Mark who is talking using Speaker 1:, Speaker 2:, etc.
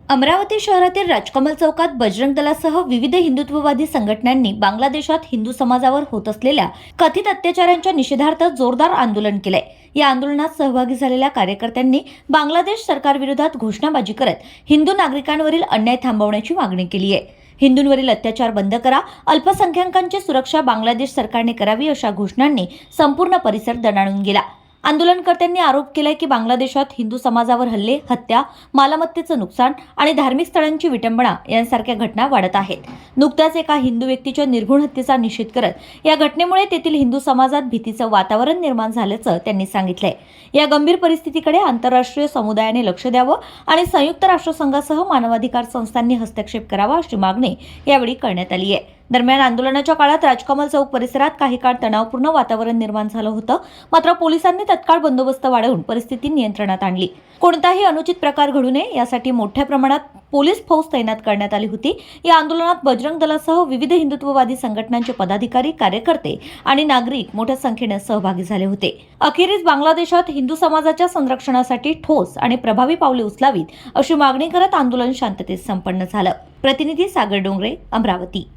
Speaker 1: अमरावती शहरातील राजकमल चौकात बजरंग दलासह विविध हिंदुत्ववादी संघटनांनी बांगलादेशात हिंदू समाजावर होत असलेल्या कथित अत्याचारांच्या निषेधार्थ जोरदार आंदोलन केलंय। या आंदोलनात सहभागी झालेल्या कार्यकर्त्यांनी बांगलादेश सरकारविरोधात घोषणाबाजी करत हिंदू नागरिकांवरील अन्याय थांबवण्याची मागणी केली आहे। हिंदूंवरील अत्याचार बंद करा, अल्पसंख्याकांची सुरक्षा बांगलादेश सरकारने करावी अशा घोषणांनी संपूर्ण परिसर दणाणून गेला। आंदोलनकर्त्यांनी आरोप केलाय की बांगलादेशात हिंदू समाजावर हल्ले, हत्या, मालमत्तेचं नुकसान आणि धार्मिक स्थळांची विटंबना यांसारख्या घटना वाढत आहेत। नुकत्याच एका हिंदू व्यक्तीच्या निर्घृण हत्येचा निषेध करत या घटनेमुळे तेथील हिंदू समाजात भीतीचं वातावरण निर्माण झाल्याचं त्यांनी सांगितलंय। या गंभीर परिस्थितीकडे आंतरराष्ट्रीय समुदायाने लक्ष द्यावं आणि संयुक्त राष्ट्रसंघासह मानवाधिकार संस्थांनी हस्तक्षेप करावा अशी मागणी यावेळी करण्यात आली आहे। दरम्यान आंदोलनाच्या काळात राजकमल चौक परिसरात काही काळ तणावपूर्ण वातावरण निर्माण झालं होतं, मात्र पोलिसांनी तत्काळ बंदोबस्त वाढवून परिस्थिती नियंत्रणात आणली। कोणताही अनुचित प्रकार घडू नये यासाठी मोठ्या प्रमाणात पोलीस फौज तैनात करण्यात आली होती। या आंदोलनात बजरंग दलासह विविध हिंदुत्ववादी संघटनांचे पदाधिकारी, कार्यकर्ते आणि नागरिक मोठ्या संख्येने सहभागी झाले होते। अखेरीस बांगलादेशात हिंदू समाजाच्या संरक्षणासाठी ठोस आणि प्रभावी पावले उचलावीत अशी मागणी करत आंदोलन शांततेत संपन्न झालं। प्रतिनिधी सागर डोंगरे, अमरावती।